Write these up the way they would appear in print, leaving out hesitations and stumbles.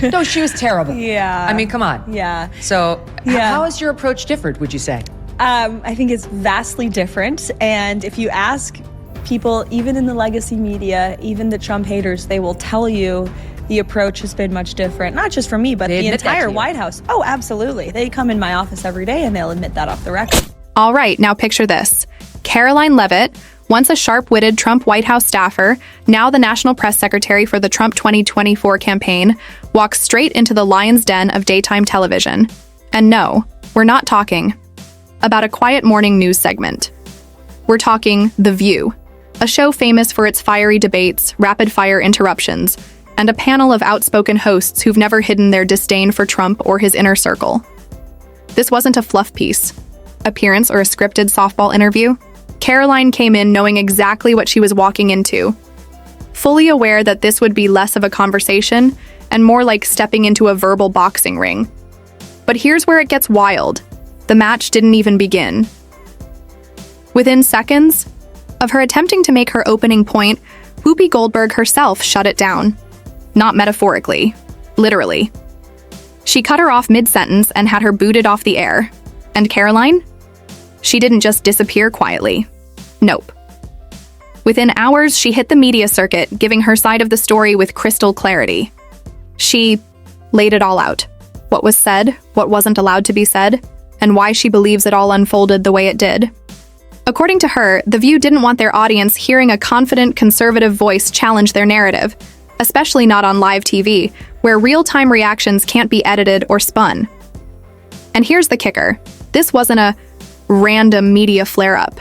No, she was terrible. Yeah. I mean, come on. Yeah. So how has your approach differed, would you say? I think it's vastly different. And if you ask people, even in the legacy media, even the Trump haters, they will tell you the approach has been much different. Not just from me, but the entire White House. Oh, absolutely. They come in my office every day and they'll admit that off the record. All right, now picture this. Karoline Leavitt, once a sharp-witted Trump White House staffer, now the national press secretary for the Trump 2024 campaign, walks straight into the lion's den of daytime television. And no, we're not talking about a quiet morning news segment. We're talking The View, a show famous for its fiery debates, rapid-fire interruptions, and a panel of outspoken hosts who've never hidden their disdain for Trump or his inner circle. This wasn't a fluff piece, appearance, or a scripted softball interview. Karoline came in knowing exactly what she was walking into, fully aware that this would be less of a conversation and more like stepping into a verbal boxing ring. But here's where it gets wild. The match didn't even begin. Within seconds of her attempting to make her opening point, Whoopi Goldberg herself shut it down. Not metaphorically, literally. She cut her off mid-sentence and had her booted off the air. And Karoline? She didn't just disappear quietly. Nope. Within hours, she hit the media circuit, giving her side of the story with crystal clarity. She laid it all out. What was said, what wasn't allowed to be said, and why she believes it all unfolded the way it did. According to her, The View didn't want their audience hearing a confident, conservative voice challenge their narrative, especially not on live TV, where real-time reactions can't be edited or spun. And here's the kicker. This wasn't a random media flare-up.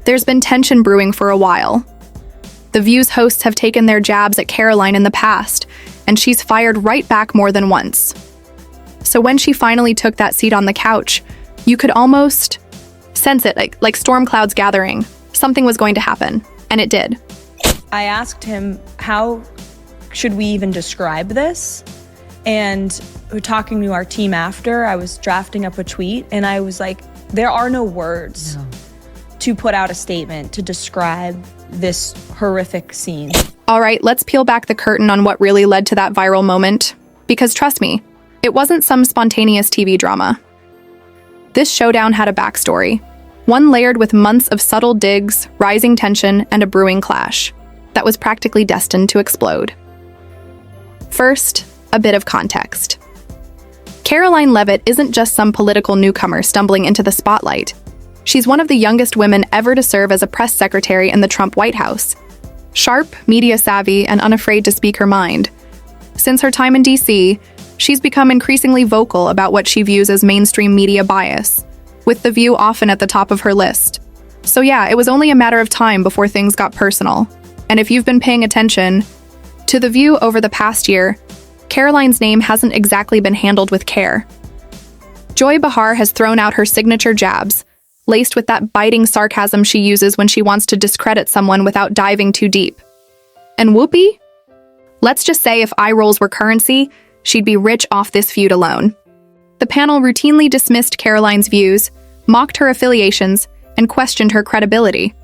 There's been tension brewing for a while. The View's hosts have taken their jabs at Karoline in the past, and she's fired right back more than once. So when she finally took that seat on the couch, you could almost sense it, like storm clouds gathering. Something was going to happen, and it did. I asked him, how should we even describe this? And we're talking to our team after, I was drafting up a tweet, and I was like, there are no words to put out a statement to describe this horrific scene. All right, let's peel back the curtain on what really led to that viral moment. Because trust me, it wasn't some spontaneous TV drama. This showdown had a backstory, one layered with months of subtle digs, rising tension, and a brewing clash that was practically destined to explode. First, a bit of context. Karoline Leavitt isn't just some political newcomer stumbling into the spotlight. She's one of the youngest women ever to serve as a press secretary in the Trump White House. Sharp, media-savvy, and unafraid to speak her mind. Since her time in D.C., she's become increasingly vocal about what she views as mainstream media bias, with The View often at the top of her list. So yeah, it was only a matter of time before things got personal. And if you've been paying attention to The View over the past year, Karoline's name hasn't exactly been handled with care. Joy Behar has thrown out her signature jabs, laced with that biting sarcasm she uses when she wants to discredit someone without diving too deep. And Whoopi? Let's just say if eye rolls were currency, she'd be rich off this feud alone. The panel routinely dismissed Karoline's views, mocked her affiliations, and questioned her credibility,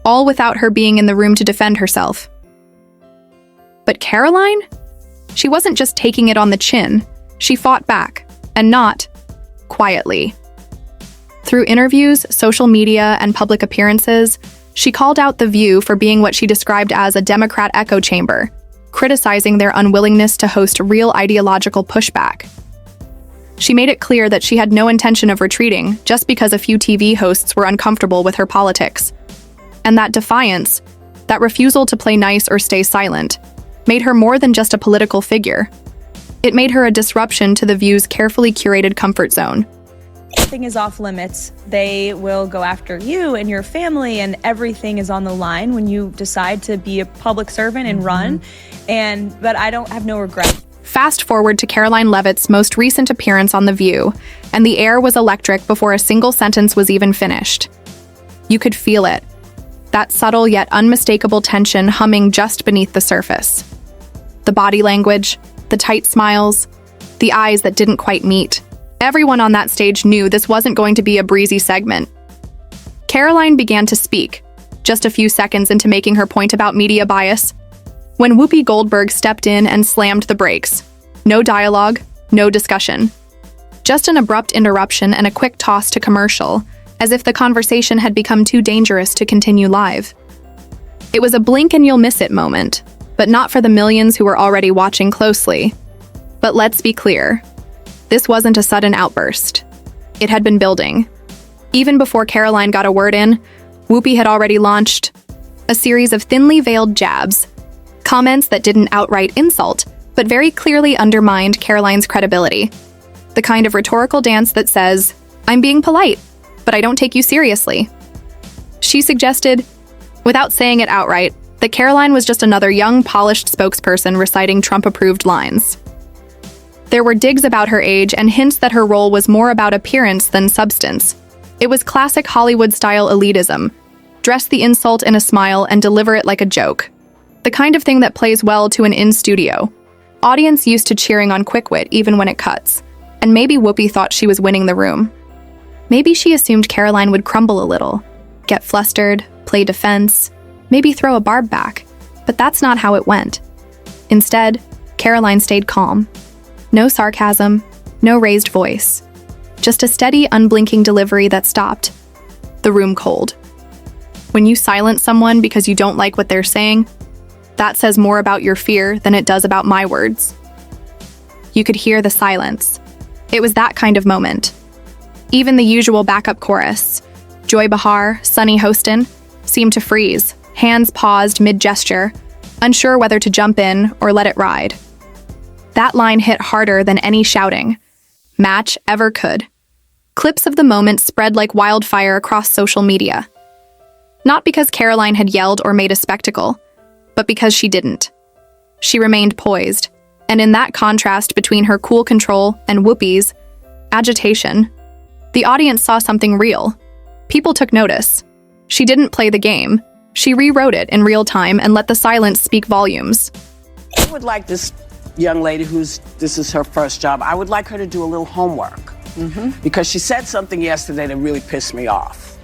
all without her being in the room to defend herself. But Karoline? She wasn't just taking it on the chin. She fought back, and not quietly. Through interviews, social media, and public appearances, she called out The View for being what she described as a Democrat echo chamber, criticizing their unwillingness to host real ideological pushback. She made it clear that she had no intention of retreating just because a few TV hosts were uncomfortable with her politics. And that defiance, that refusal to play nice or stay silent, made her more than just a political figure. It made her a disruption to The View's carefully curated comfort zone. Everything is off limits. They will go after you and your family, and everything is on the line when you decide to be a public servant and run. But I don't have no regret. Fast forward to Karoline Leavitt's most recent appearance on The View, and the air was electric before a single sentence was even finished. You could feel it, that subtle yet unmistakable tension humming just beneath the surface. The body language, the tight smiles, the eyes that didn't quite meet. Everyone on that stage knew this wasn't going to be a breezy segment. Karoline began to speak, just a few seconds into making her point about media bias. when Whoopi Goldberg stepped in and slammed the brakes. No dialogue, no discussion. Just an abrupt interruption and a quick toss to commercial, as if the conversation had become too dangerous to continue live. It was a blink and you'll miss it moment, but not for the millions who were already watching closely. But let's be clear, this wasn't a sudden outburst. It had been building. Even before Karoline got a word in, Whoopi had already launched a series of thinly veiled jabs, comments that didn't outright insult, but very clearly undermined Karoline's credibility. The kind of rhetorical dance that says, "I'm being polite, but I don't take you seriously." She suggested, without saying it outright, that Karoline was just another young, polished spokesperson reciting Trump-approved lines. There were digs about her age and hints that her role was more about appearance than substance. It was classic Hollywood-style elitism. Dress the insult in a smile and deliver it like a joke. The kind of thing that plays well to an in-studio audience used to cheering on quick wit even when it cuts. And maybe Whoopi thought she was winning the room. Maybe she assumed Karoline would crumble a little, get flustered, play defense, maybe throw a barb back. But that's not how it went. Instead, Karoline stayed calm. No sarcasm, no raised voice. Just a steady, unblinking delivery that stopped the room cold. When you silence someone because you don't like what they're saying, that says more about your fear than it does about my words. You could hear the silence. It was that kind of moment. Even the usual backup chorus, Joy Behar, Sunny Hostin, seemed to freeze, hands paused mid-gesture, unsure whether to jump in or let it ride. That line hit harder than any shouting match ever could. Clips of the moment spread like wildfire across social media. Not because Karoline had yelled or made a spectacle, but because she didn't. She remained poised, and in that contrast between her cool control and Whoopi's agitation, the audience saw something real. People took notice. She didn't play the game. She rewrote it in real time and let the silence speak volumes. I would like this young lady this is her first job, I would like her to do a little homework. Because she said something yesterday that really pissed me off.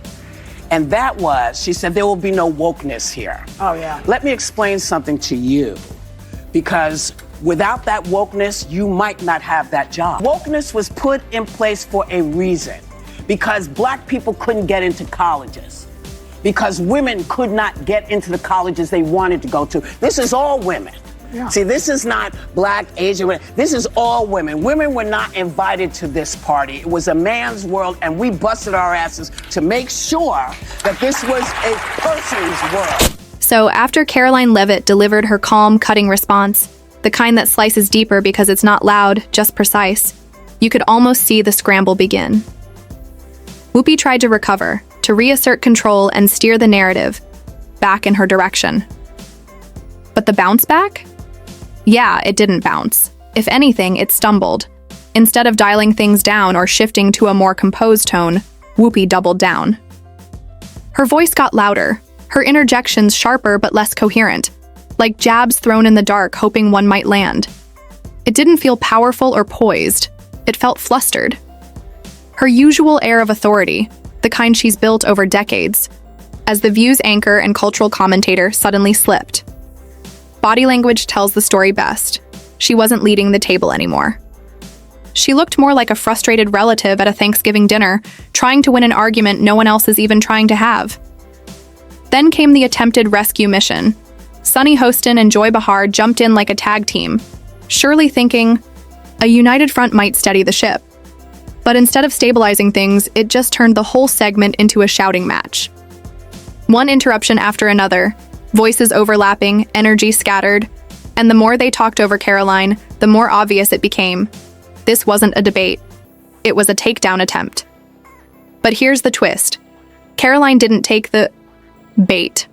And that was, she said, there will be no wokeness here. Oh, yeah. Let me explain something to you. Because without that wokeness, you might not have that job. Wokeness was put in place for a reason. Because black people couldn't get into colleges. Because women could not get into the colleges they wanted to go to. This is all women. Yeah. See, this is not black, Asian women. This is all women. Women were not invited to this party. It was a man's world, and we busted our asses to make sure that this was a person's world. So after Karoline Leavitt delivered her calm, cutting response, the kind that slices deeper because it's not loud, just precise, you could almost see the scramble begin. Whoopi tried to recover, to reassert control and steer the narrative back in her direction. But the bounce back? Yeah, it didn't bounce. If anything, it stumbled. Instead of dialing things down or shifting to a more composed tone, Whoopi doubled down. Her voice got louder, her interjections sharper but less coherent, like jabs thrown in the dark hoping one might land. It didn't feel powerful or poised. It felt flustered. Her usual air of authority, the kind she's built over decades, as the View's anchor and cultural commentator suddenly slipped. Body language tells the story best. She wasn't leading the table anymore. She looked more like a frustrated relative at a Thanksgiving dinner, trying to win an argument no one else is even trying to have. Then came the attempted rescue mission. Sunny Hostin and Joy Behar jumped in like a tag team, surely thinking a united front might steady the ship. But instead of stabilizing things, it just turned the whole segment into a shouting match. One interruption after another, voices overlapping, energy scattered, and the more they talked over Karoline, the more obvious it became. This wasn't a debate. It was a takedown attempt. But here's the twist. Karoline didn't take the bait.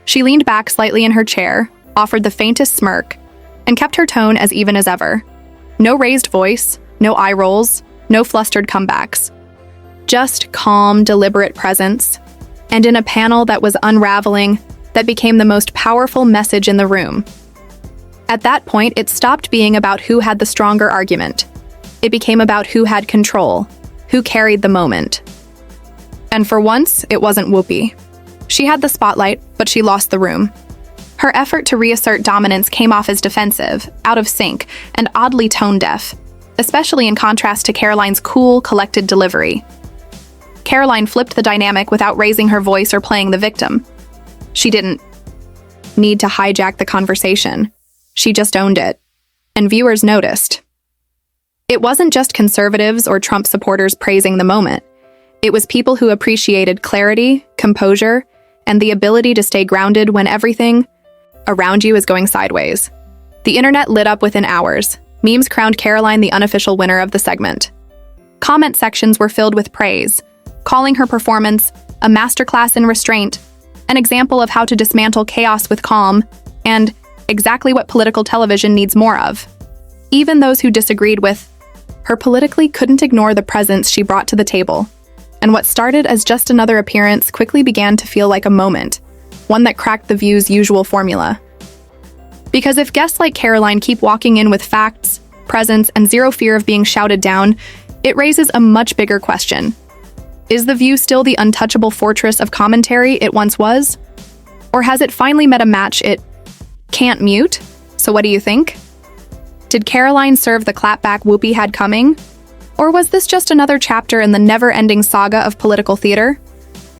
She leaned back slightly in her chair, offered the faintest smirk, and kept her tone as even as ever. No raised voice, no eye rolls, no flustered comebacks. Just calm, deliberate presence. And in a panel that was unraveling, that became the most powerful message in the room. At that point, it stopped being about who had the stronger argument. It became about who had control, who carried the moment. And for once, it wasn't Whoopi. She had the spotlight, but she lost the room. Her effort to reassert dominance came off as defensive, out of sync, and oddly tone-deaf, especially in contrast to Karoline's cool, collected delivery. Karoline flipped the dynamic without raising her voice or playing the victim. She didn't need to hijack the conversation. She just owned it. And viewers noticed. It wasn't just conservatives or Trump supporters praising the moment. It was people who appreciated clarity, composure, and the ability to stay grounded when everything around you is going sideways. The internet lit up within hours. Memes crowned Karoline the unofficial winner of the segment. Comment sections were filled with praise, calling her performance a masterclass in restraint, an example of how to dismantle chaos with calm, and exactly what political television needs more of. Even those who disagreed with her politically couldn't ignore the presence she brought to the table, and what started as just another appearance quickly began to feel like a moment, one that cracked the View's usual formula. Because if guests like Karoline keep walking in with facts, presence, and zero fear of being shouted down, it raises a much bigger question. Is The View still the untouchable fortress of commentary it once was? Or has it finally met a match it can't mute? So what do you think? Did Karoline serve the clapback Whoopi had coming? Or was this just another chapter in the never-ending saga of political theater?